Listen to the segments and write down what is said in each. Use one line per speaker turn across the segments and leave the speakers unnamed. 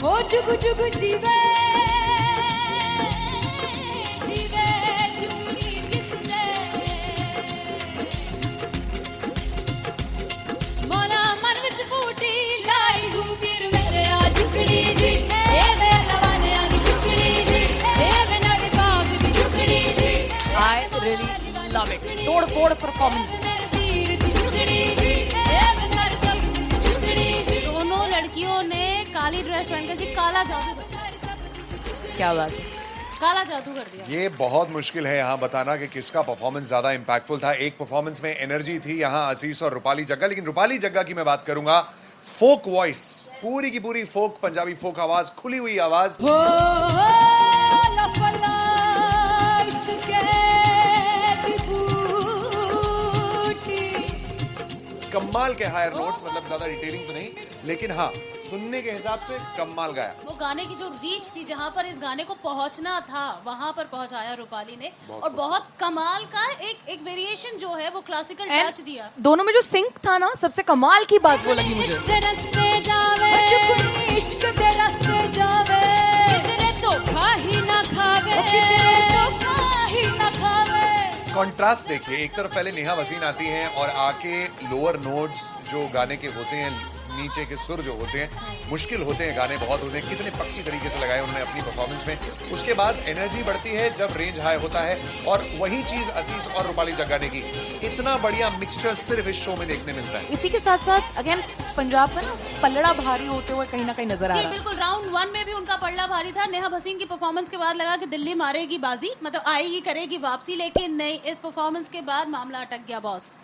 ओ जुगु जुगु जीवे जीवे जुगनी जिसने मोला मन विच बूटी लाई दूबीर मेरे आ झुकड़ी जी ए वे लवाने आगी झुकड़ी जी ए वे नवी बाग दी झुकड़ी जी
I really love it. तोड़ performance.
दोनों लड़कियों ने काली ड्रेस पहनकर जी काला जादू
क्या बात है।
काला जादू कर दिया।
ये बहुत मुश्किल है यहाँ बताना कि किसका परफॉर्मेंस ज्यादा इंपैक्टफुल था। एक परफॉर्मेंस में एनर्जी थी यहाँ असीस और रूपाली जग्गा, लेकिन रूपाली जग्गा की मैं बात करूंगा फोक वॉइस, पूरी की पूरी फोक, पंजाबी फोक आवाज, खुली हुई आवाज। कमाल के हायर नोट्स, मतलब ज्यादा डिटेलिंग तो नहीं, लेकिन हाँ सुनने के हिसाब से कमाल गाया।
वो गाने की जो रीच थी, जहाँ पर इस गाने को पहुंचना था वहां पर पहुंचाया रूपाली ने, और बहुत कमाल का एक वेरिएशन जो है वो क्लासिकल टच दिया।
दोनों में जो सिंक था ना, सबसे कमाल की बात वो लगी मुझे।
इश्क दे रस्ते जावे इश्क दे रस्ते जावे किधरे धोखा ही ना खावे किधरे धोखा ही ना खावे।
कॉन्ट्रास्ट देखिए, एक तरफ पहले नेहा वसीन आती हैं और आके लोअर नोट्स जो गाने के होते हैं, नीचे के सुर जो होते हैं, मुश्किल होते हैं, गाने बहुत होते हैं, कितने पक्की तरीके से लगाए उन्होंने अपनी परफॉर्मेंस में। उसके बाद एनर्जी बढ़ती है जब रेंज हाई होता है, और वही चीज असीस और रूपाली जग्गा ने की। इतना बढ़िया मिक्सचर सिर्फ इस शो में देखने मिलता है।
इसी के साथ साथ अगेन पंजाब का ना पलड़ा भारी होते हुए कहीं ना कहीं नजर आ
जी
रहा है।
बिल्कुल, राउंड 1 में भी उनका पलड़ा भारी था। नेहा भसीन की परफॉर्मेंस के बाद लगा कि दिल्ली मारेगी बाजी, मतलब आएगी करेगी वापसी, लेकिन नहीं, इस परफॉर्मेंस के बाद मामला अटक गया बॉस।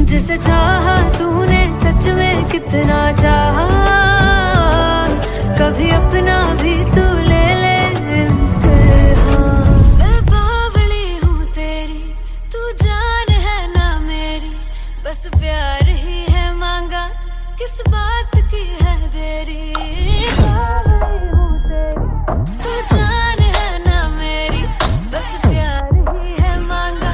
जिसे चाहा तूने सच में कितना चाहा, कभी अपना भी तू ले ले इम्तिहान। मैं बावली हूँ तेरी, तू जान है ना मेरी, बस प्यार ही है मांगा, किस बात की है देरी। बावली हूँ तेरी, तू जान है ना मेरी, बस प्यार ही है मांगा।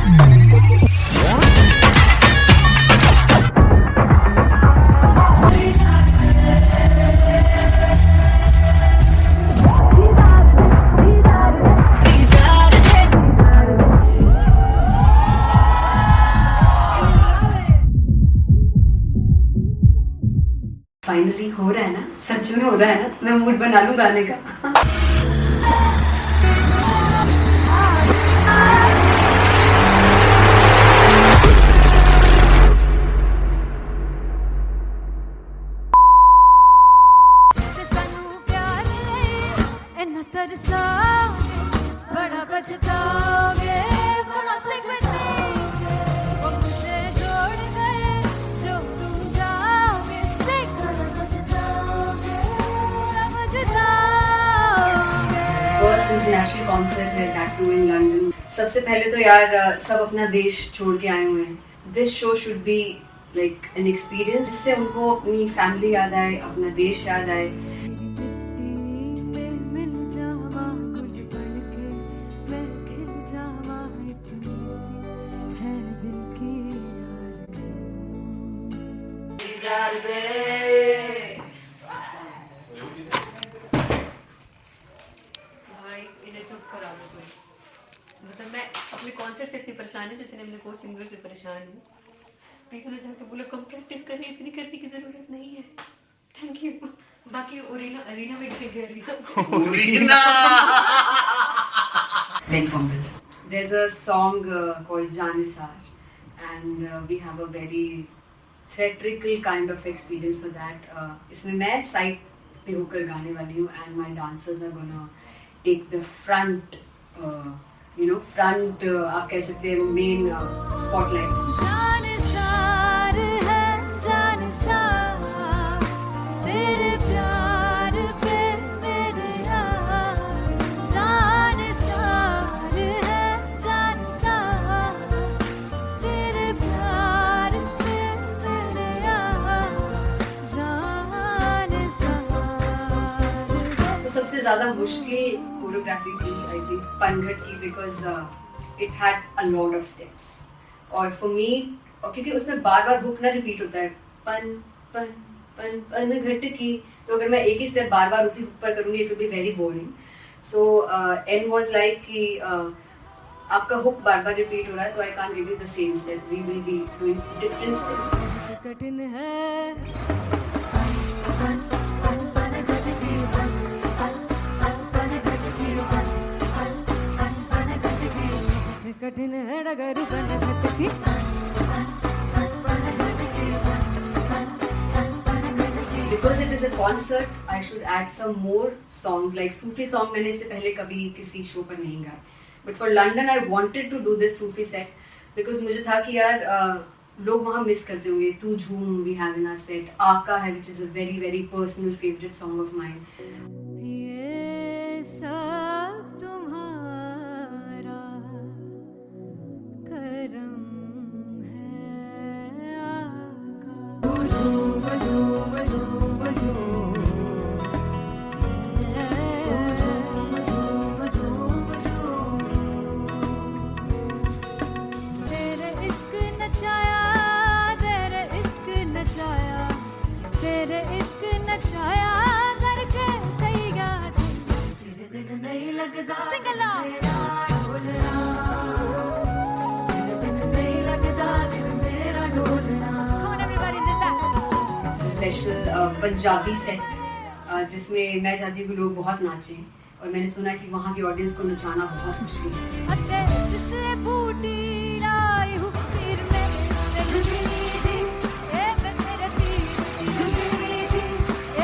फाइनली हो रहा है ना, सच में हो रहा है ना, मैं मूड बना लूं गाने का।
बड़ा पछताओगे बड़ा से वो मुझे जोड़ कर जो तुम जाओगे से बड़ा पछताओगे बड़ा पछताओगे।
फर्स्ट इंटरनेशनल कॉन्सर्ट है, दैट टू इन लंदन। सबसे पहले तो यार सब अपना देश छोड़ के आए हुए हैं। This show should be like an experience, जिससे उनको अपनी फैमिली याद आए, अपना देश याद आए। भाई इन्हें चुप करा दो तुम, मतलब मैं अपने कॉन्सर्ट से इतनी परेशान हूँ जितने अपने को सिंगर से परेशान हूँ। प्लीज उन्हें जाके बोलो कम प्रैक्टिस करनी, इतनी करने की जरूरत नहीं है। Thank you. बाकी अरीना में गई arena Then fumble. There's a song called Janisar, and we have a very theatrical kind of experience for that. इसमें मैं साइड पे होकर गाने वाली हूँ, and my dancers are gonna take the front, front आप कह सकते हैं main spotlight.
जानसार है जानसार तेरे प्यार पे मेरे यार, जानसार है जानसार तेरे प्यार पे मेरे यार।
ज्यादा मुश्किल कोरियोग्राफी थी आई थिंक पनघट की, because it had a lot of steps, और फॉर मी, और क्योंकि उसमें बार बार हुक ना रिपीट होता है, पन पन पन पनघट की, तो अगर मैं एक ही स्टेप बार बार उसी हुक पर करूंगी it will be very boring. So an was like कि आपका हुक बार बार रिपीट हो रहा है, तो I can't give you the same step, we will be doing different steps.
कठिन है कठिन है डगर पनघट की.
Because it is a concert, I should add some more songs, like Sufi song मैंने इससे पहले कभी किसी शो पर नहीं गाए. But for London I wanted to do this Sufi set because मुझे था कि यार लोग वहाँ मिस करते होंगे. तू झूम we have in our set, आका है which is a very very personal favorite song of mine.
ये सब तुम्हारा करम है आका. तेरे इश्क नचाया, तेरे इश्क नचाया, तेरे इश्क नचाया करके सैया तेरे बिन नहीं लगदा मेरा ढोलना, तेरे बिन नहीं लगदा दिल मेरा ढोलना. Come on everybody did that.
Special Punjabi set जिसमें मैं चाहती हूँ कि लोग बहुत नाचें, और मैंने सुना कि वहाँ की ऑडियंस को नचाना बहुत मुश्किल है.
अते जिससे बूटी लाई हूँ पीर में ते झुगनी जी, ए मैं तेरे तीर की झुगनी जी,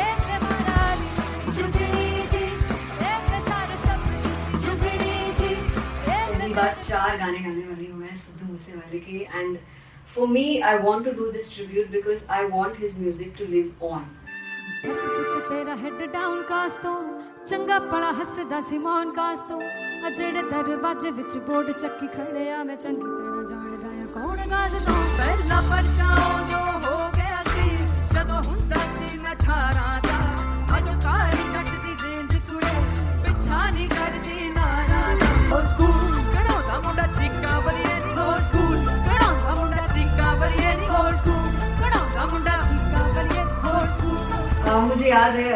ए मैं माराली की झुगनी जी, ए मैं सारे सपनों की झुगनी जी, ए
पहली बार 4 गाने गाने वाली हूँ मैं सिद्धू मूसेवाले के, and for me I want to do this tribute because I want his music to live on.
बस पुत तेरा हेड डाउन कास तो चंगा पड़ा हसदा सिमोन कास तो आ जेड़े दरवाजे विच बोर्ड चक्की खड़े आ मैं चंगी तरह जानदा आ कौन गाज तो.
ਪਹਿਲਾ ਬੱਚਾ ਉਦੋਂ ਹੋ ਗਿਆ ਸੀ ਜਦੋਂ ਹੁੰਦਾ ਸੀ ਮੈਂ 18 ਦਾ, ਅਜੋ ਕਾਲੀ ਜੱਟ ਦੀ ਰੇਂਜ ਕੁੜੇ ਪਿੱਛਾ ਨਹੀਂ ਕਰਦੀ ਨਾਰਾ ਦਾ. ਹੋਰ ਸਕੂਲ ਕਢਾਉਂਦਾ ਮੁੰਡਾ ਚੀਕਾਂ ਵਰੀਏ ਨੀ, ਹੋਰ ਸਕੂਲ ਕਢਾਉਂਦਾ ਮੁੰਡਾ ਚੀਕਾਂ ਵਰੀਏ ਨੀ, ਹੋਰ ਸਕੂਲ ਕਢਾਉਂਦਾ ਮੁੰਡਾ ਚੀਕਾਂ ਵਰੀਏ, ਹੋਰ ਸਕੂਲ.
मुझे याद है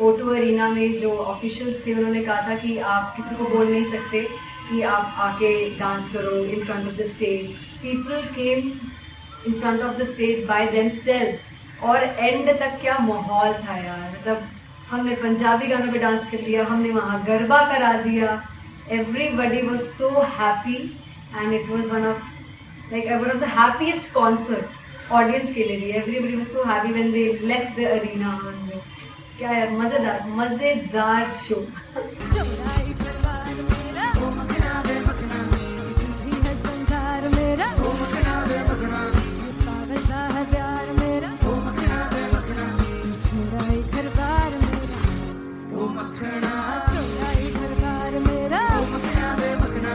O2 अरीना में जो ऑफिशियल्स थे उन्होंने कहा था कि आप किसी को बोल नहीं सकते कि आप आके डांस करो in front of the stage. People came in front of the stage by themselves, और एंड तक क्या माहौल था यार. मतलब हमने पंजाबी गानों पे डांस कर लिया, हमने वहाँ गरबा करा दिया. Everybody was so happy and it was one of the happiest concerts audience के लिए भी. Everybody was so happy when they left the arena. क्या यार मजेदार शो.
चौराई परिवार मेरा ओ मखना वे मखना, भी है संसार मेरा ओ मखना वे मखना, पागल सा है प्यार मेरा ओ मखना वे मखना, चौराई परिवार मेरा ओ मखना, चौराई परिवार मेरा ओ मखना वे मखना,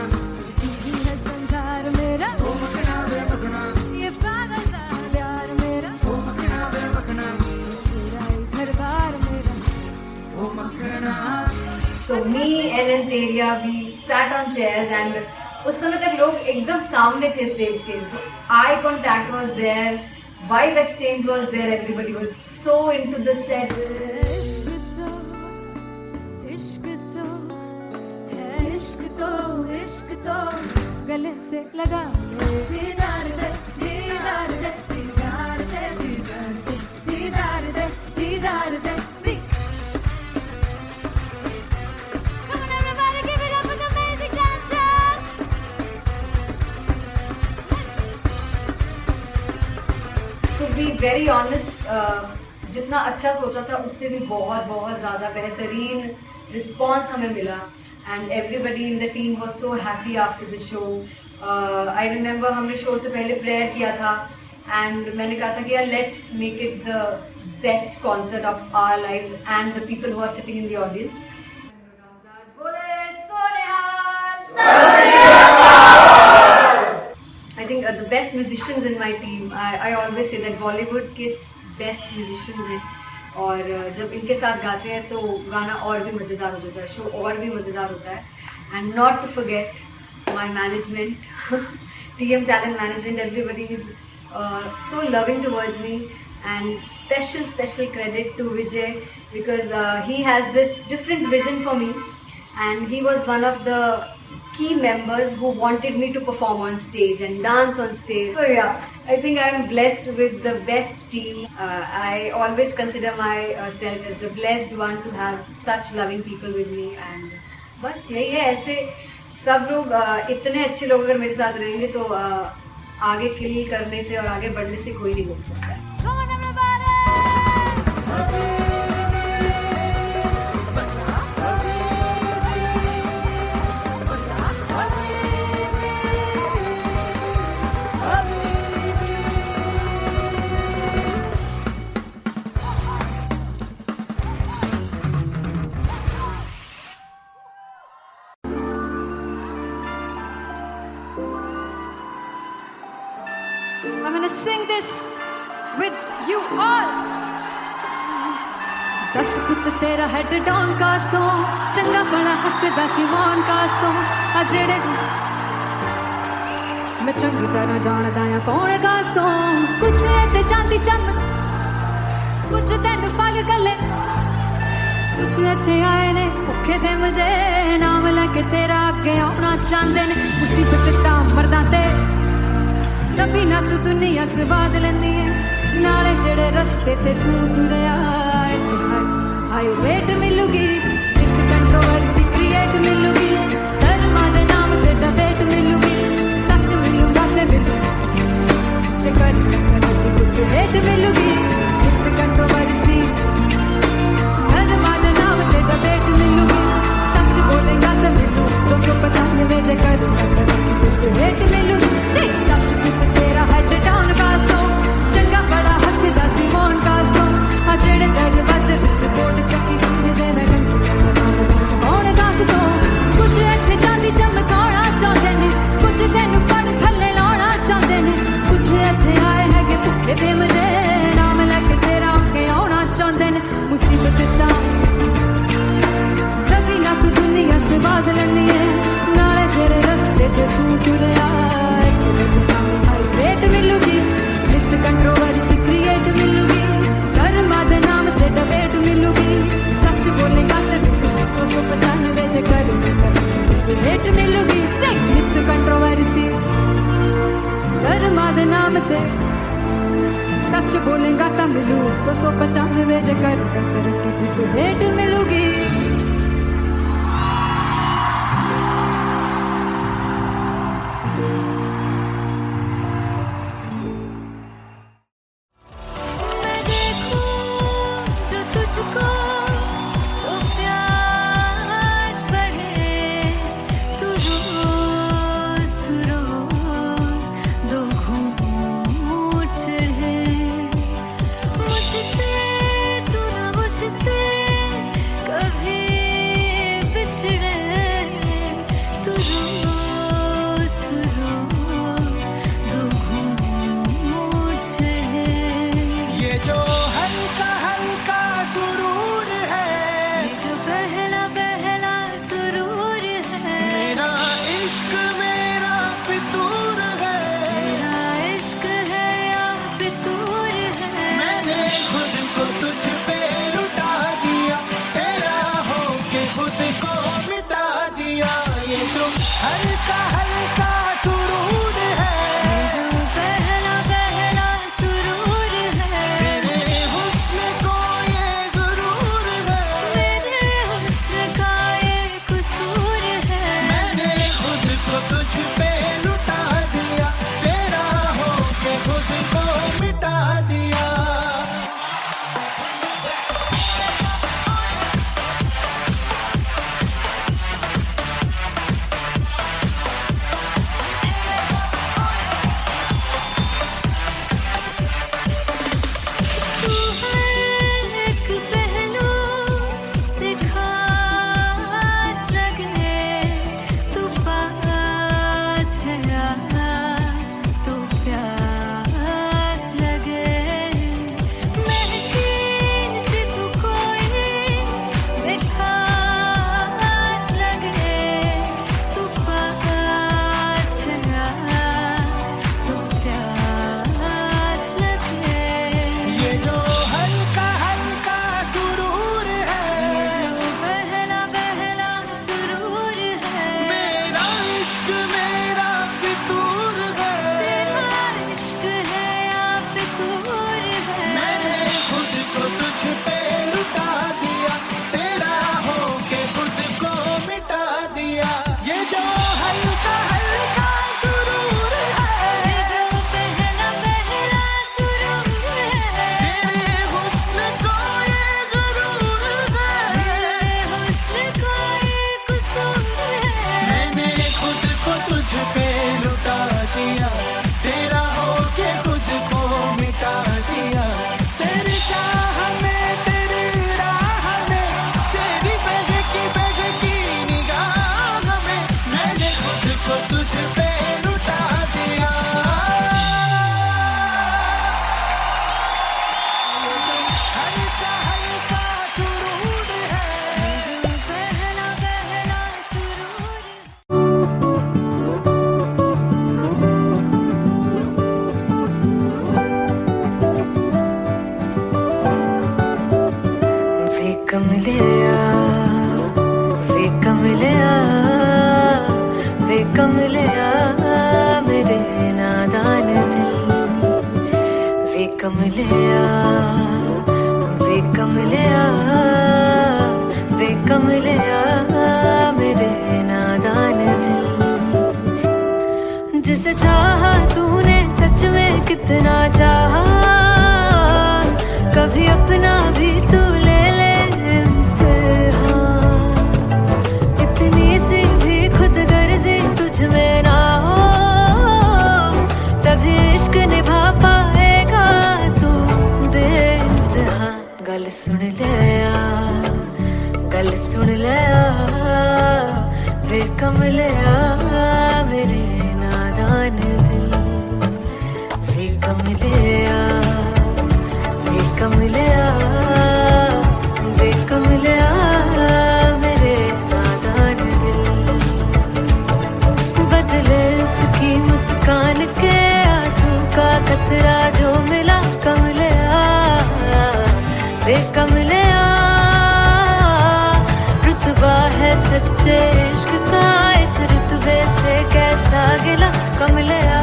भी है संसार मेरा ओ मखना वे मखना, ये पागल सा है प्यार मेरा ओ मखना वे मखना, चौराई परिवार मेरा ओ मखना.
So me and Anteria, we sat on chairs and उस समय तक लोग एकदम सामने थे स्टेज के. So eye contact was there, vibe exchange was there, everybody was so into the set.
इश्क तो है, इश्क तो इश्क तो गले से लगा दीदार दे दीदार दे दीदार दे दीदार दे दीदार दे. Come on everybody, give it up for the amazing dancers.
To be very honest, जितना अच्छा सोचा था उससे भी बहुत बहुत ज़्यादा बेहतरीन रिस्पॉन्स हमें मिला. And everybody in the team was so happy after the show. I remember हमने शो से पहले प्रेयर किया था and मैंने कहा था कि यार let's make it the best concert of our lives and the people who are sitting in the audience. I think the best musicians in my team. I always say that Bollywood के best musicians हैं
और जब इनके साथ गाते हैं तो गाना और भी मज़ेदार हो जाता है, शो और भी मज़ेदार होता है. And not to forget my management, TM Talent Management, everybody is so loving towards me. And special credit to Vijay because he has this different vision for me, and he was one of the key members who wanted me to perform on stage and dance on stage. So yeah, I think I am blessed with the best team. I always consider myself as the blessed one to have such loving people with me. And बस यही है, ऐसे सब लोग इतने अच्छे लोग अगर मेरे साथ रहेंगे तो आगे किल करने से और आगे बढ़ने से कोई नहीं रोक सकता है.
Come on everybody! I'm gonna sing this with you all. दस पुत तेरा हेड डाउन कास तो चंगा बड़ा हसदा सी मौन कास तो आ जेड़े मैं चंगी तरह जानदा आ कौन कास तो कुछ ते चांदी चम कुछ तेन फल गले कुछ इत्थे आए ने भुखे फिमदे नाम लैके तेरा अगे आउणा चाहंदे ने मुसीबत तां मरदा ते तभी ना तू दुनिया स्वाद लेंदी है नाले जेड़े रस्ते ते तू तुरया हाई रेट मिलूगी विद कंट्रोवर्सी क्रिएट मिलूगी धर्मा दे नाम ते डिबेट मिलूगी सच मिलूगा ते मिलू जे कर कुछ रेट मिलूगी विद कंट्रोवर्सी धर्मा दे नाम ते डिबेट मिलूगी सच बोलेगा ते मिलू 295 जे कर कुछ रेट मिलूगी सही दस कुछ तेरा हेड डाउन कास तो चंगा बड़ा हसदा सी मौन कास तो आ जेड़े दरवाजे विच बोर्ड चक्की दे मैं कौन कास तो कुछ इत्थे चांदी चमकाउणा चाहंदे ने कुछ तेनू फड़ थल्ले लाउणा चाहंदे ने कुछ इत्थे आए हैगे भुखे फिमदे नाम लैके तेरा अगे आउणा चाहंदे ने मुसीबत तां कभी ना तू दुनिया स्वाद लैंदी है नाले तेरे रस्ते ते तू तुरया रेट मिलूगी विद कंट्रोवर्सी क्रिएट मिलूगी कर्मा दे नाम ते डिबेट मिलूगी सच बोलेगा ते मिलू 295 जे कर रेट मिलूगी सही विद कंट्रोवर्सी कर्मा दे नाम ते सच बोलेगा ता मिलू 295 जे कर रेट मिलूगी. मुझसे कभी से चाहा तूने सच में कितना चाहा, कभी अपना भी तू ले ले इम्तिहान। इतनी सी भी खुद गर्जी तुझ में ना हो, तभी इश्क निभा पाएगा तू बेइंतहा। गल सुन ले आ, गल सुन ले आ, वे कमले आ मेरे नादान दिल। वे कमले आ, वे कमले आ, वे कमले आ मेरे नादान दिल। बदले उसकी मुस्कान के आंसू का कतरा जो मिला कमले आ, वे कमले आ। रुतबा है सच्चे इश्क का इस रुतबे से कैसा गिला कमले आ,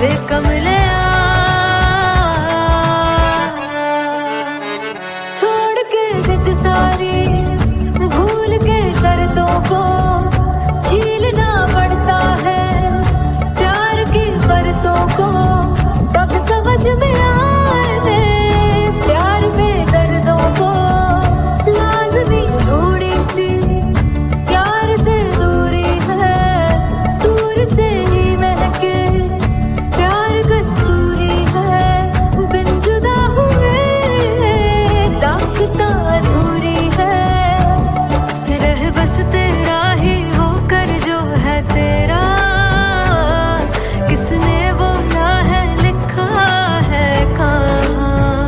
वे कमले आ। छोड़ के जिद सारी भूल के शर्तों को झीलना पड़ता है प्यार की परतों को, तब समझ में आए प्यार में दर्दों को। लाज़मी थोड़ी सी प्यार से दूरी है, दूर से ही महके प्यार कस्तूरी है। बिन जुदा हुए दास्तां अधूरी है, रह बस तेरा ही होकर जो है तेरा। किसने बोला है लिखा है कहाँ,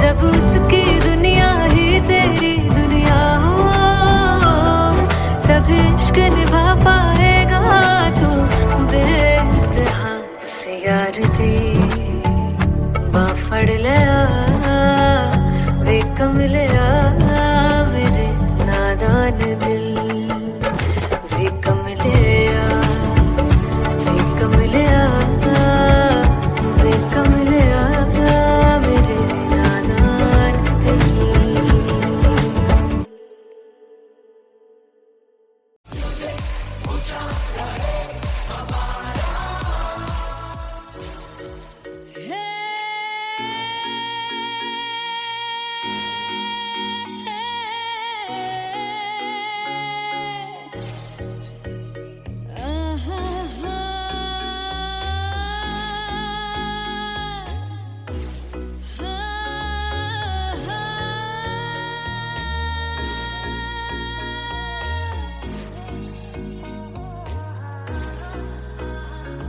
जब उसकी दुनिया ही तेरी दुनिया हो, तब इश्क निभा पाएगा तू बेइंतहा। से यार दी बाफड़ ले आ, वे कमले आ मेरे नादान दिल। वे कमले आ, वे कमले आ, वे कमले आ मेरे नादान दिल।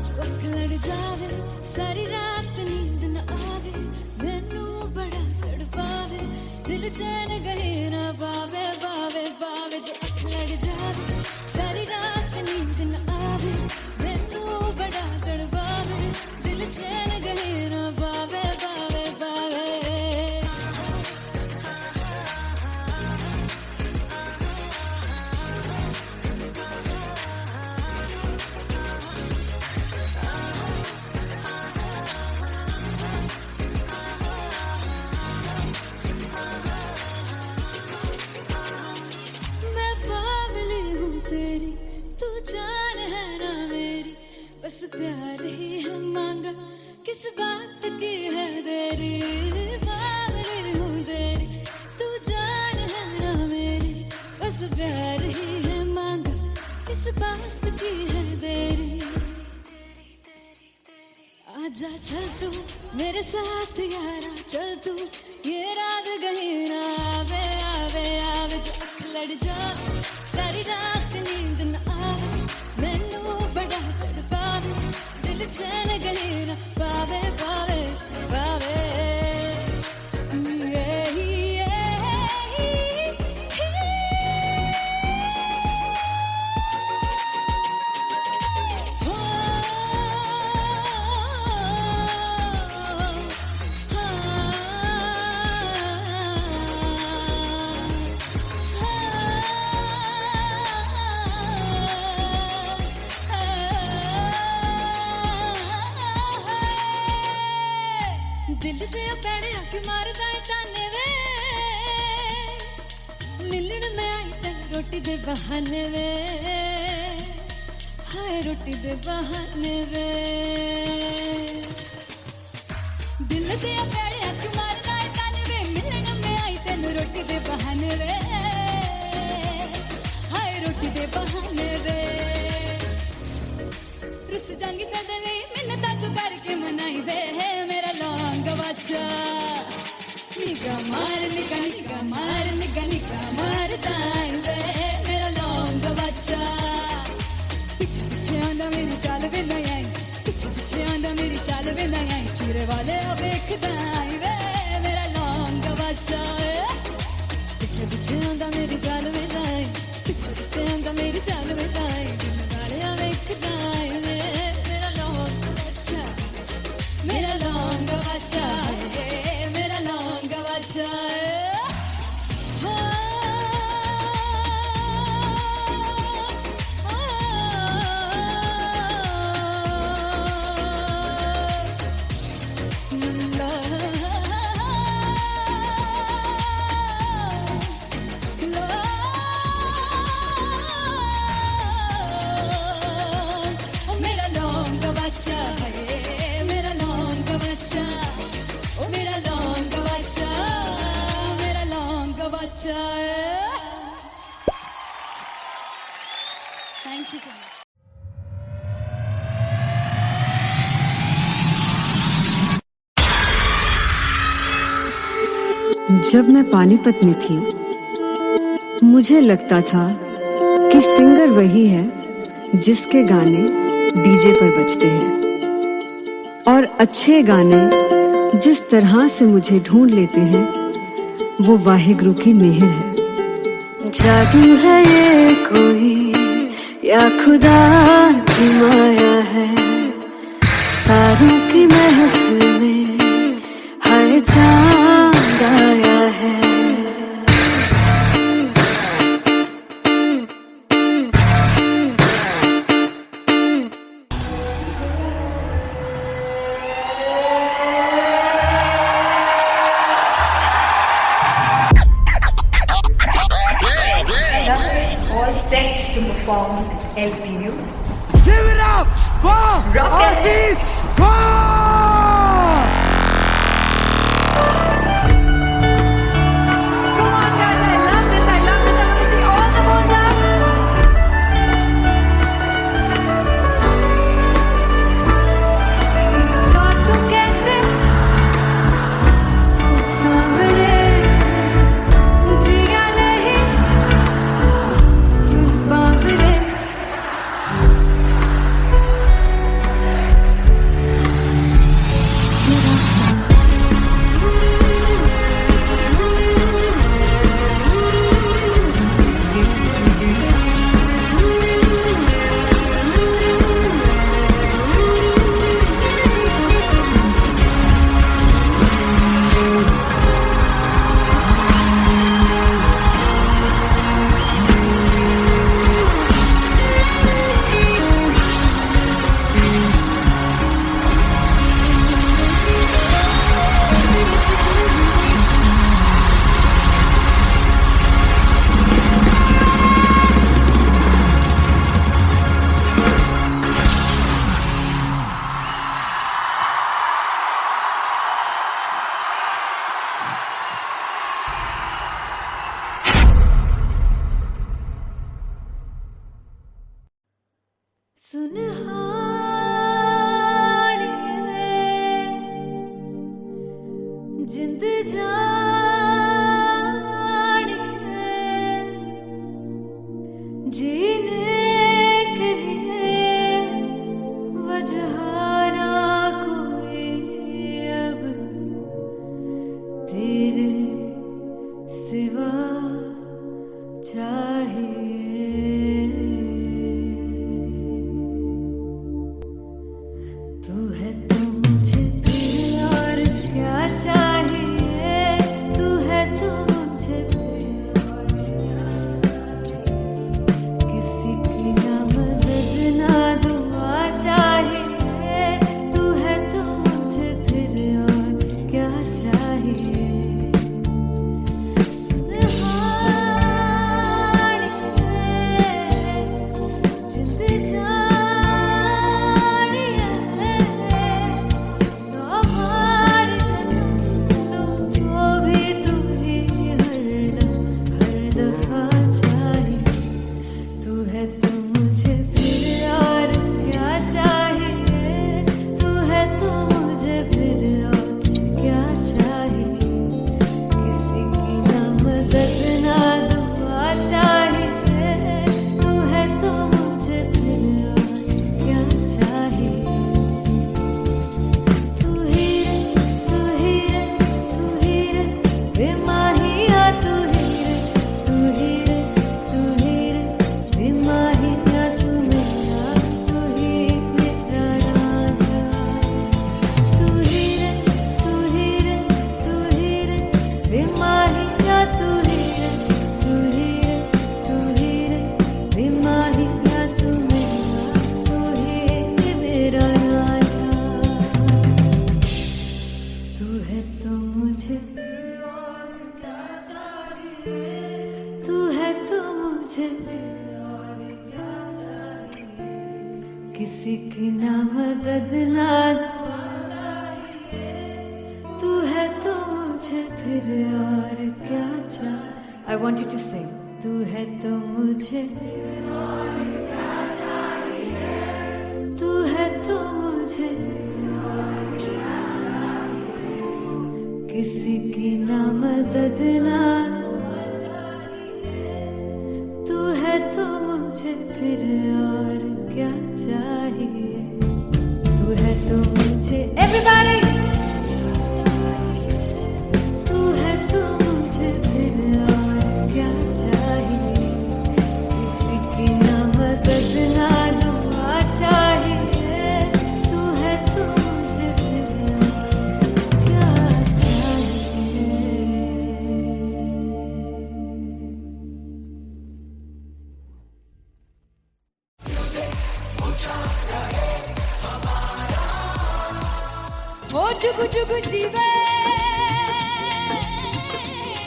चौक लड़ जावे सारी रात नींद न आवे, मैनू बड़ा तड़पावे दिल चैन गहे ना पावे पावे पावे। चौक लड़ जावे सारी रात नींद न आवे, मैनू बड़ा तड़पावे दिल चैन गहे ना पावे पावे पावे। मैं बावली हूँ तेरी, तू जान है ना मेरी, बस प्यार ही है मांगा किस बात की है देरी। बावली हूँ तेरी, तू जान है ना मेरी, बस प्यार ही है मांगा किस बात की है देरी। आजा चल तू मेरे साथ यारा, चल तू ये रात गही ना आवे आवे आवे। जो लड़ जा सारी रात नींद न आवे, मैनू बड़ा तड़पावे दिल चैन गही ना पावे पावे पावे। दिल से पैड़े आके मारदा है ताने वे, मिलन में आई तेन रोटी दे बहाने वे। हाय रोटी दे बहाने वे दिल दे पैड़िया क्यों मारना है ताने वे मिलन में आई तेन रोटी दे बहाने वे हाय रोटी दे बहाने वे रुस जांगी सदले मिन्नता तू करके मनाई वे मेरा लौंग बच्चा निगा मार ताई वे मेरा लौंग बच्चा पिछे पिछे आंदा मेरी चाल वे नहीं आई पिछे पिछे आंदा मेरी चाल वे नहीं आई चूरे वाले वेखदा आई वे मेरा लौंग बच्चा पिछे पिछे आंदा मेरी चाल वे नहीं आई पिछे पिछे आंदा मेरी चाल वे नहीं आई दिन वाले वेखदा आई वे मेरा लौंग बच्चा मेरा लौंग बच्चा मेरा लौंग बच्चा मेरा लौंग बच्चा है मेरा लौंग बच्चा ओ मेरा लौंग बच्चा मेरा लौंग बच्चा थैंक यू सो मच
जब मैं पानीपत में थी मुझे लगता था कि सिंगर वही है जिसके गाने डीजे पर बजते हैं और अच्छे गाने जिस तरह से मुझे ढूंढ लेते हैं वो वाहिगुरु की मेहर है। जादू है ये कोई या खुदा की माया है तारों की महफिल में हर चांद आया है।
All set to perform LPU.
Give it up for Arviz
Come on guys, I love this, I love this. I want to see all the balls up.
काटूं कैसे सामने जिया नहीं सुन बावरे किसी की ना मदद ना तू है तो मुझे फिर और क्या चाह। I want you to say तू है तो मुझे तू है तो मुझे किसी की ना मदद ना तू है तो मुझे फिर और क्या चाहिए। तू है तो मुझे everybody तू है तो मुझे फिर और क्या चाहिए। किसी की ना मदद ना दुआ चाहिए। तू है तो मुझे फिर और क्या चाहिए।
ओ जुग जुग जीवे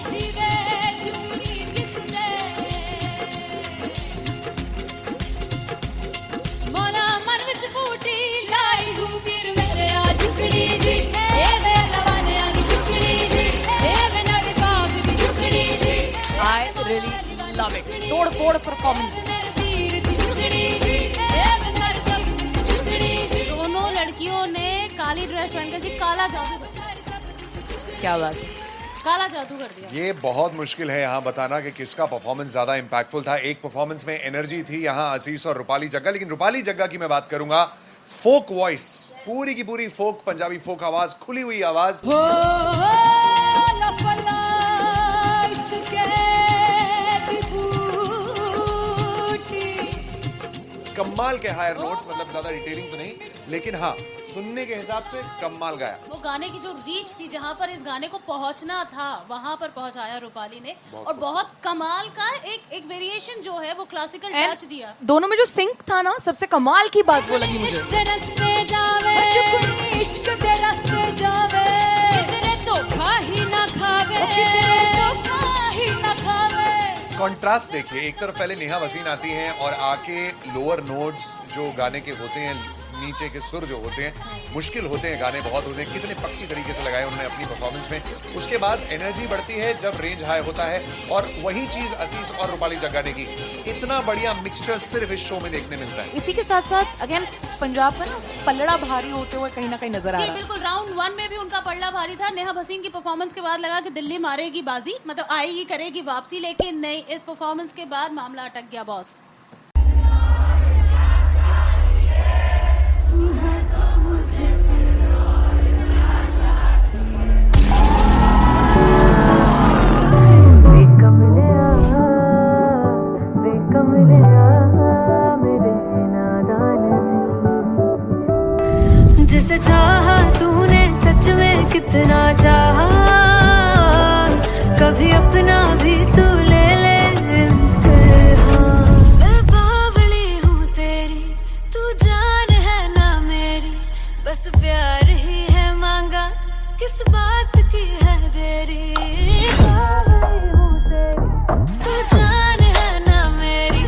जीवे जुगनी जिसने मोरा मन विच बूटी लाई गुबीर मेरे आ झुकड़ी जी ए वे लवाने आगी झुकड़ी जी ए वे नवी बाग की झुकड़ी जी
I really love it. तोड़ परफॉर्मेंस।
मेरे वीर की झुकड़ी जी ए वे सारे सब की झुकड़ी जी
दोनों लड़कियों ने काली ड्रेस पहनकर जी काला जादू
क्या बात है।
काला जादू कर दिया।
ये बहुत मुश्किल है यहाँ बताना कि किसका परफॉर्मेंस ज्यादा इंपैक्टफुल था। एक परफॉर्मेंस में एनर्जी थी यहाँ असीस और रूपाली जग्गा, लेकिन रूपाली जग्गा की मैं बात करूंगा फोक वॉइस, पूरी की पूरी फोक, पंजाबी फोक आवाज, खुली हुई आवाज।
हो लफला इश्क़े दी बूटी
कमाल के हायर नोट्स, मतलब ज्यादा डिटेलिंग तो नहीं, लेकिन हाँ सुनने के हिसाब से कमाल गाया।
वो गाने की जो रीच थी, जहाँ पर इस गाने को पहुंचना था वहां पर पहुंचाया रूपाली ने, और बहुत कमाल का एक वेरिएशन जो है वो क्लासिकल टच दिया।
दोनों में जो सिंक था ना, सबसे कमाल की बात वो लगी मुझे।
इश्क दे रस्ते जावे इश्क दे रस्ते जावे कितने धोखा ही ना खावे धोखा ही ना खावे।
कॉन्ट्रास्ट देखिए, एक तरफ पहले नेहा वसीन आती हैं और आके लोअर नोट्स जो गाने के होते हैं, नीचे के सुर जो होते हैं, मुश्किल होते हैं, गाने बहुत होते हैं, कितने पक्की तरीके से लगाए उन्होंने अपनी परफॉर्मेंस में। उसके बाद एनर्जी बढ़ती है जब रेंज हाई होता है, और वही चीज असीस और रूपाली जग्गा ने की। इतना बढ़िया मिक्सचर सिर्फ इस शो में देखने मिलता है।
इसी के साथ साथ अगेन पंजाब का ना पल्लड़ा भारी होते हुए कहीं ना कहीं नजर आ
जी
रहा है।
बिल्कुल, राउंड 1 में भी उनका पल्ला भारी था। नेहा भसीन की परफॉर्मेंस के बाद लगा कि दिल्ली मारेगी बाजी, मतलब आएगी करेगी वापसी, लेकिन नहीं, इस परफॉर्मेंस के बाद मामला अटक गया बॉस।
जिसे चाहा तूने सच में कितना चाहा, कभी अपना भी तू ले ले इम्तिहान। मैं बावली हूँ तेरी, तू जान है ना मेरी, बस प्यार ही है मांगा, किस बात की है देरी। बावली हूँ तेरी, तू जान है ना मेरी,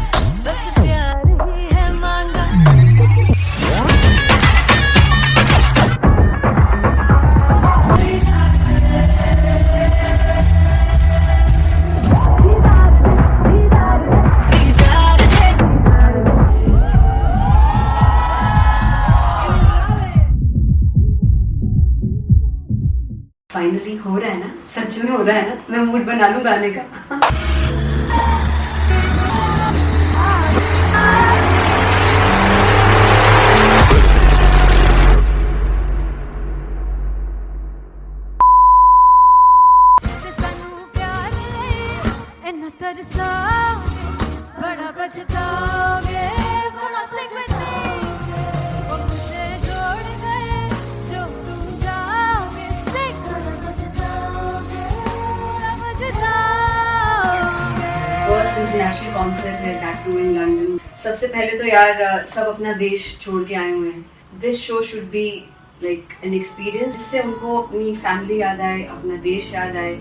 बस प्यार ही है मांगा।
फाइनली हो रहा है ना, सच में हो रहा है ना, मैं मूड बना लूं गाने का।
बड़ा पछताओगे वो मुझे छोड़ कर जो तुम जाओगे,
फर्स्ट इंटरनेशनल कॉन्सर्ट है, दैट टू इन लंदन। सबसे पहले तो यार सब अपना देश छोड़ के आए हुए हैं। This show should be like an experience, जिससे उनको अपनी फैमिली याद आए, अपना देश याद आए।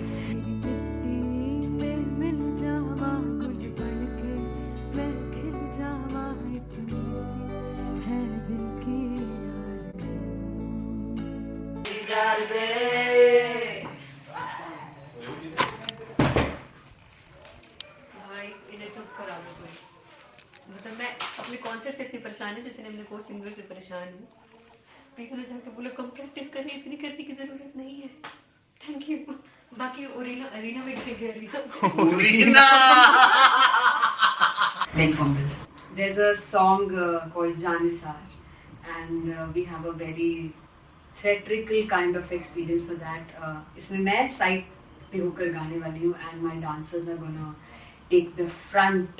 मिल जावा गुल बन के मैं खिल जावा, इतनी सी है
प्यार दे।
भाई इन्हें चुप करा दो कोई। मतलब मैं अपने कॉन्सर्ट से इतनी परेशान हूँ जितने हमने को सिंगर से परेशान हूँ। प्लीज उन्हें जाके बोलो कम प्रैक्टिस करिए, इतनी करने की जरूरत नहीं है। Thank you. बाकी अरीना में गए arena
Very fumble. There's a song called Janisar, and we have a very theatrical kind of experience for that. इसमें मैं side पे होकर गाने वाली हूँ, and my dancers are gonna take the front,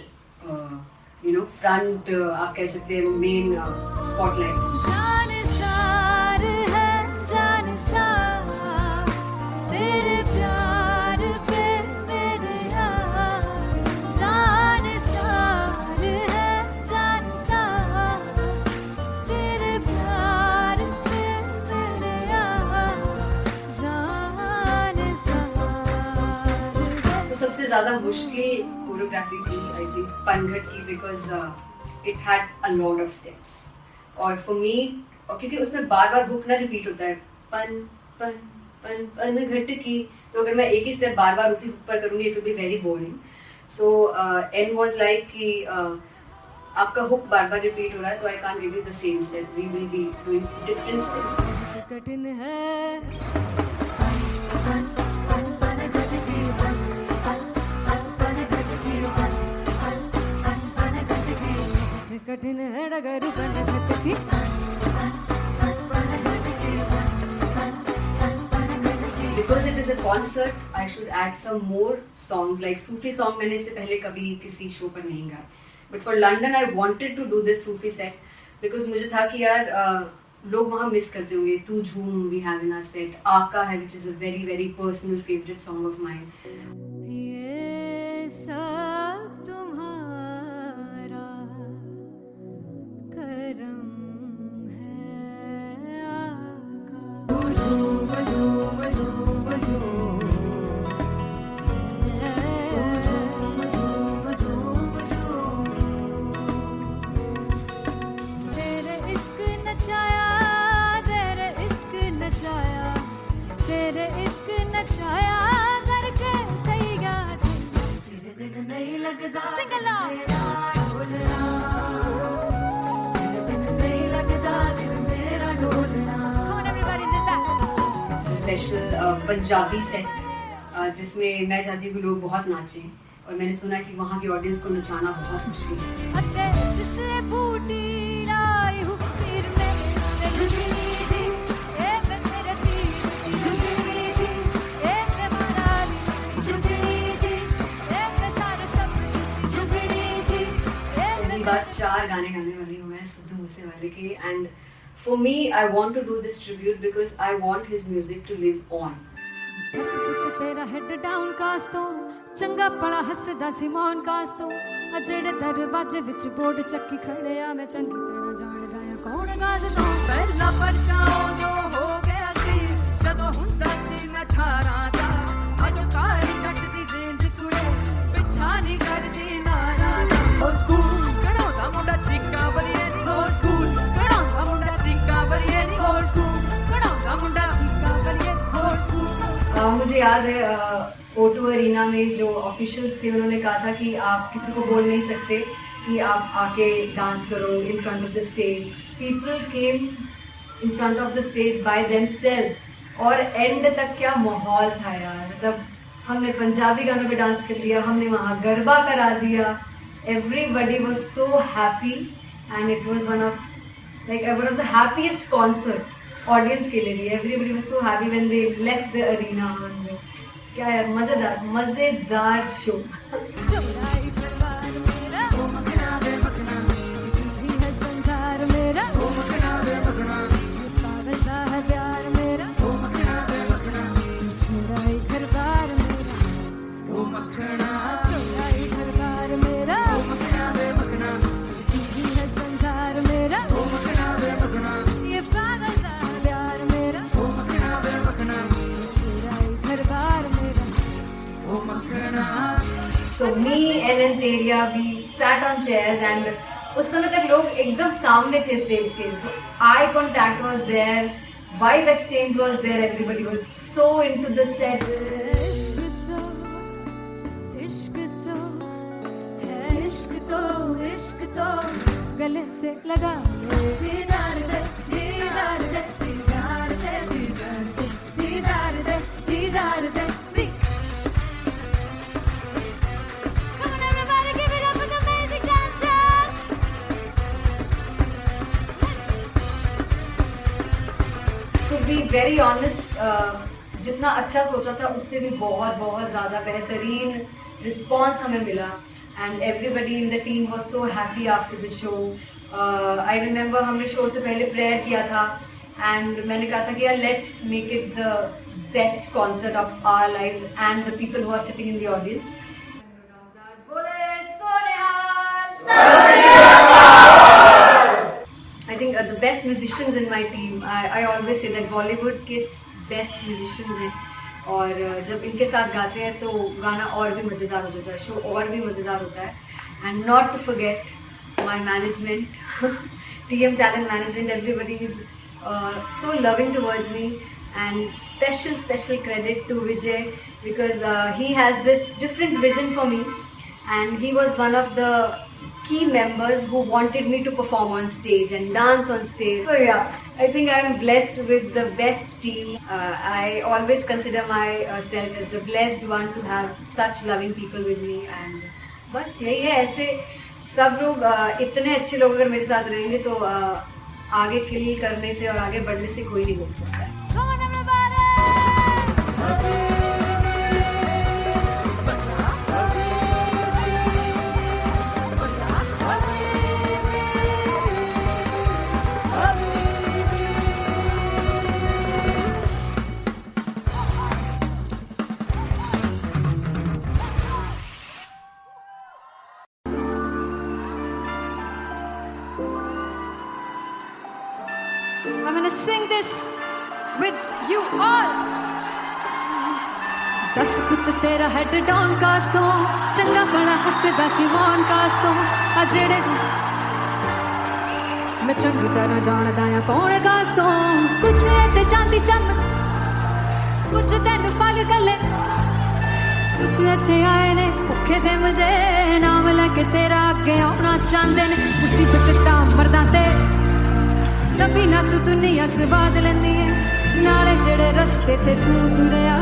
आप कह सकते हैं main spotlight.
जानसार है जानसार तेरे प्यार पे मेरे यार जानसार है जानसार तेरे प्यार पे मेरे यार जानसार।
तो सबसे ज़्यादा मुश्किल कोरियोग्राफी थी आई थिंक पनघट की, because it had a lot of steps, और फॉर मी, और क्योंकि उसमें बार बार हुक ना रिपीट होता है, पन पन पन पनघट की, तो अगर मैं एक ही स्टेप बार बार उसी हुक पर करूँगी it will be very boring. So an was like कि आपका हुक बार बार रिपीट हो रहा है, तो I can't give you the same step, we will be doing different steps.
कठिन है कठिन है डगर पनघट की।
Because it is a concert, I should add some more songs, like Sufi song मैंने इससे पहले कभी किसी शो पर नहीं गाया, but for London I wanted to do this Sufi set because मुझे था कि यार लोग वहाँ मिस करते होंगे। तू झूम we have in our set, आका है which is a very very personal favorite song of mine.
ये सब तुम्हारा करम है आका। तेरे इश्क नचाया तेरे इश्क नचाया तेरे इश्क नचाया करके तैयार तेरे बिन नहीं लगता सिंगला तेरे बिन नहीं लगता दिल मेरा डोलना। Come on everybody do that.
Special Punjabi set जिसमें मैं चाहती हूँ कि लोग बहुत नाचें, और मैंने सुना कि वहाँ की ऑडियंस को नचाना बहुत मुश्किल है।
अते जिसे बूटी लाई हूँ पीर में झुकनी जी ए मैं तेरे पीर झुकनी जी ए मैं मनाली झुकनी जी ए मैं सारे सब झुकनी जी ए
पहली बार 4 गाने गाने वाली हूँ मैं सिद्धू मूसेवाले के, and for me I want to do this tribute because I want his music to live on.
बस पुत तेरा हेड डाउन कास तो चंगा पड़ा हसदा सिमोन कास तो अजेड़े दरवाजे विच बोर्ड चक्की खड़े आ मैं चंगी तरह जान जाया कौन गाज तो
ਪਹਿਲਾ ਪਰਚਾ ਉਦੋਂ ਹੋ ਗਿਆ ਸੀ ਜਦੋਂ ਹੁੰਦਾ ਸੀ ਮੈਂ 18 ਦਾ। ਅਜੋ ਕਾਲੀ ਜੱਟ ਦੀ ਰੇਂਜ ਕੁੜੇ ਪਿੱਛਾ ਨਹੀਂ ਕਰਦੀ ਨਾਰਾ ਦਾ। ਹੋਰ ਸਕੂਲ ਕਢਾਉਂਦਾ ਮੁੰਡਾ ਚੀਕਾਂ ਬਰੀਏ ਨੀ, ਹੋਰ ਸਕੂਲ ਕਢਾਉਂਦਾ ਮੁੰਡਾ ਚੀਕਾਂ ਬਰੀਏ ਨੀ, ਹੋਰ ਸਕੂਲ ਕਢਾਉਂਦਾ ਮੁੰਡਾ ਚੀਕਾਂ ਬਰੀਏ ਹੋਰ ਸਕੂਲ।
मुझे याद है O2 अरीना में जो ऑफिशियल्स थे उन्होंने कहा था कि आप किसी को बोल नहीं सकते कि आप आके डांस करो in front of the stage. People came in front of the stage by themselves, और एंड तक क्या माहौल था यार, मतलब हमने पंजाबी गानों पे डांस कर लिया, हमने वहाँ गरबा करा दिया, everybody was so happy and it was one of the happiest concerts audience के लिए भी। Everybody was so happy when they left the arena. क्या यार मजेदार शो।
चुराई परिवार मेरा ओ मखना वे मखना ही है संसार मेरा ओ मखना वे मखना पागल सा है प्यार मेरा ओ मखना वे मखना चुराई परिवार मेरा ओ मखना चुराई परिवार मेरा ओ मखना वे मखना ही है संसार मेरा ओ मखना वे मखना ये पागल सा है प्यार मेरा ओ मखना वे मखना चुराई परिवार मेरा ओ मखना।
So me and Anteria, we sat on chairs and उस समय तक लोग एकदम सामने थे स्टेज के, so eye contact was there vibe exchange was there. Everybody was so into the set.
इश्क तो है, इश्क तो गले से लगा दीदार दे दीदार दे दीदार दे दीदार दे दीदार दे दी Come on everybody give it up for the amazing dancers.
To be very honest, जितना अच्छा सोचा था उससे भी बहुत बहुत ज़्यादा बेहतरीन रिस्पॉन्स हमें मिला and everybody in the team was so happy after the show. I remember हमने शो से पहले प्रेयर किया था एंड मैंने कहा था कि यार let's make it the best concert of our lives and the people who are sitting in the audience. I think the best musicians in my team. I always say that Bollywood के best musicians हैं और जब इनके साथ गाते हैं तो गाना और भी मज़ेदार हो जाता है, शो और भी मज़ेदार होता है. And not to forget my management, TM Talent Management. Everybody is so loving towards me and special credit to Vijay because he has this different vision for me and he was one of the key members who wanted me to perform on stage and dance on stage. So yeah, I think I am blessed with the best team. I always consider myself as the blessed one to have such loving people with me and बस यही है. ऐसे सब लोग इतने अच्छे लोग अगर मेरे साथ रहेंगे तो आगे किल करने से और आगे बढ़ने से कोई नहीं रोक सकता है.
Come on everybody. I'm gonna sing this with you all. दस पुत तेरा हेड डाउन कास तो चंगा बड़ा हसदा सी मौन कास तो आ जेड़े मैं चंगी तरह जानदा आ कौन कास तो कुछ ते चांदी चम कुछ तेन फल गले कुछ इत्थे आए ने भुखे फिमदे नाम लेके तेरा अगे आउणा चाहंदे ने मुसीबत तां मरदा ते तभी ना तू दुनिया स्वाद लेंदी है नाले जेड़े रस्ते ते तू तुरया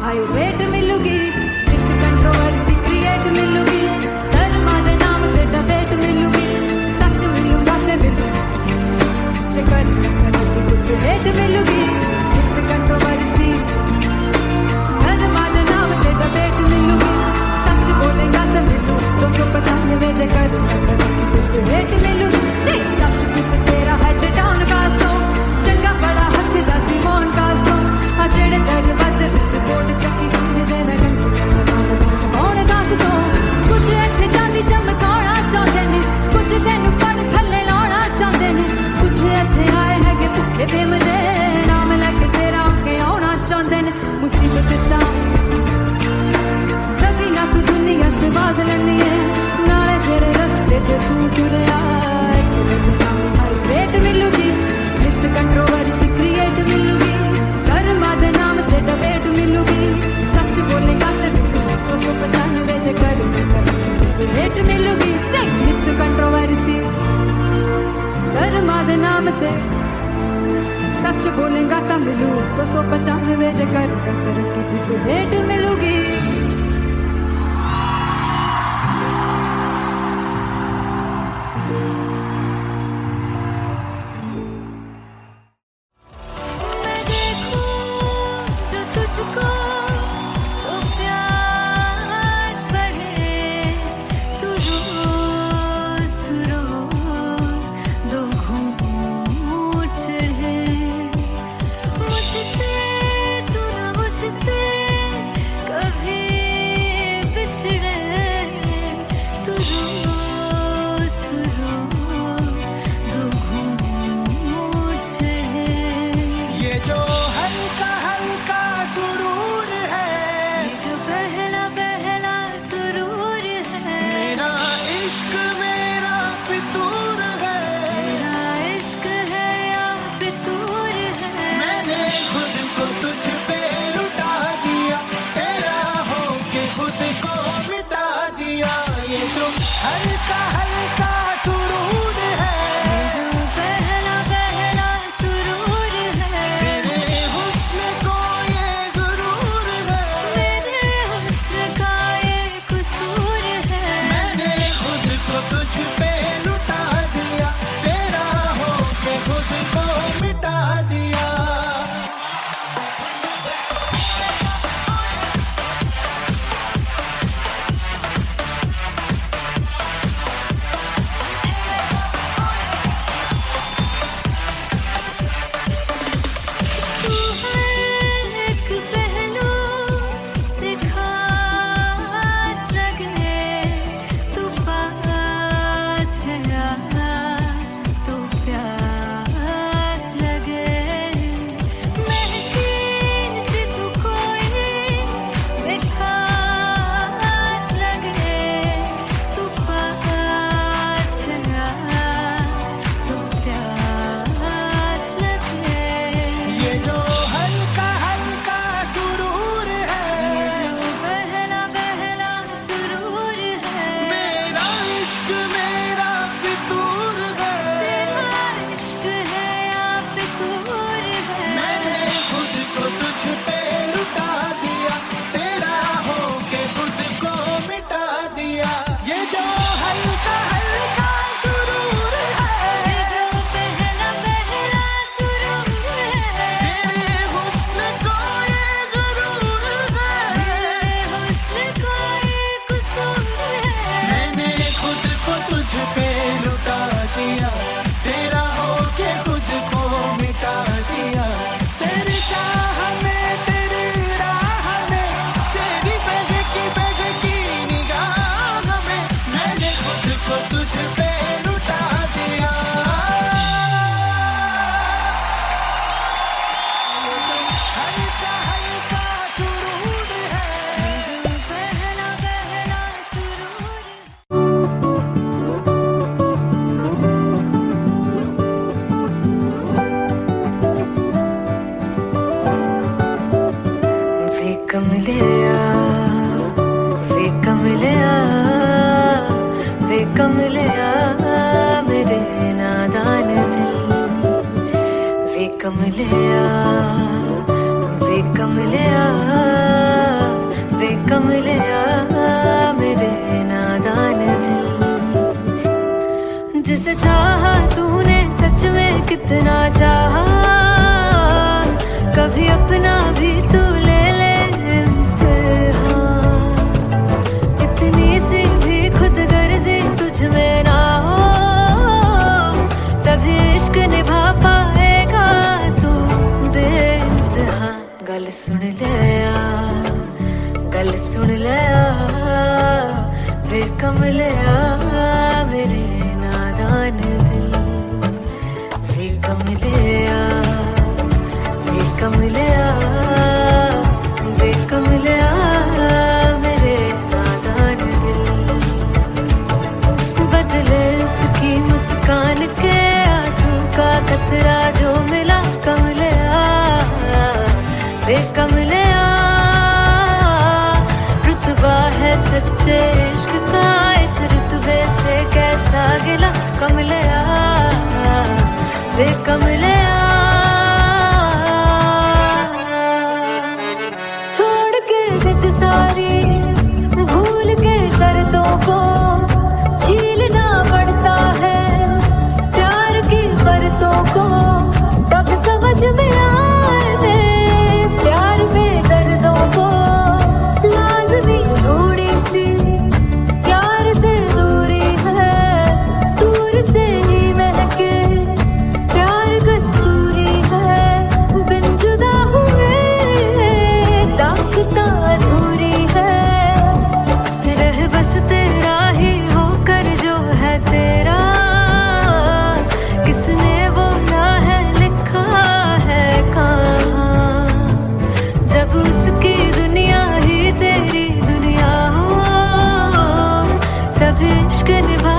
हाई रेट मिलूगी इस कंट्रोवर्सी क्रिएट मिलूगी धर्मा दे नाम ते डिबेट मिलूगी सच मिलूगा ते मिलू चकर कुछ रेट मिलूगी इस कंट्रोवर्सी धर्मा दे नाम ते डिबेट मिलूगी सच बोलेगा ते मिलू 295 चकर कुछ रेट मिलूगी से दस तेरा हेड डाउन कास तो चंगा बड़ा हसदा सी मौन कास तो आ जेड़े दरवाजे विच बोर्ड चक्की दे मैं कौन कास तो कुछ इत्थे चांदी चमकाउणा चाहंदे ने कुछ तैनू फड़ थल्ले लाउणा चाहंदे ने कुछ इत्थे आए हैगे भुखे फिमदे नाम लेके तेरा अगे आउणा चाहंदे ने मुसीबत तां तभी ना तू दुनिया स्वाद लैंदी है नाले तेरे रस्ते ते तू तुरया रेट मिलूगी नित कंट्रोवर्सी क्रिएट मिलूगी कर्मा दे नाम ते डिबेट मिलूगी सच बोलेगा ते 295 जे कर रेट मिलूगी से नित कंट्रोवर्सी कर्मा दे नाम ते सच बोलेगा ता मिलू 295 जे कर रेट मिलूगी. तुझको तो प्यास बढ़े तू रोज दो घूंट चढ़े मुझसे तू ना मुझसे कभी कमलिया वे कमलिया वे कमलिया मेरे नादान दिल, जिसे चाहा तूने सच में कितना चाहा, कभी अपना भी तू ले ले इम्तिहान, इतनी सी भी खुद गर्जी तुझ में ना हो, तभी इश्क निभा पाएगा तू बेइंतहा। गल सुन लिया गल सुन लिया वे कमलिया मेरे नादान दिल, वे कमलिया वे कमलिया वे कमलिया मेरे नादान दिल, बदले उसकी मुस्कान के आंसू का कतरा जो मिला कमलिया वे कमलिया, रुतबा है सच्चे इश्क का इस रुतबे से कैसा गिला कमलिया वे कमलिया, छोड़ के जिद सारी भूल के शर्तों को झीलना पड़ता है प्यार की परतों को, तब समझ में आए प्यार में दर्दों को, लाज़मी थोड़ी सी प्यार से दूरी है, दूर से ही महके प्यार कस्तूरी है, बिन जुदा हुए दास्तां अधूरी है, रह बस तेरा ही होकर जो है तेरा, किसने बोला है लिखा है कहाँ, जब उसकी दुनिया ही तेरी दुनिया हो, तब इश्क निभा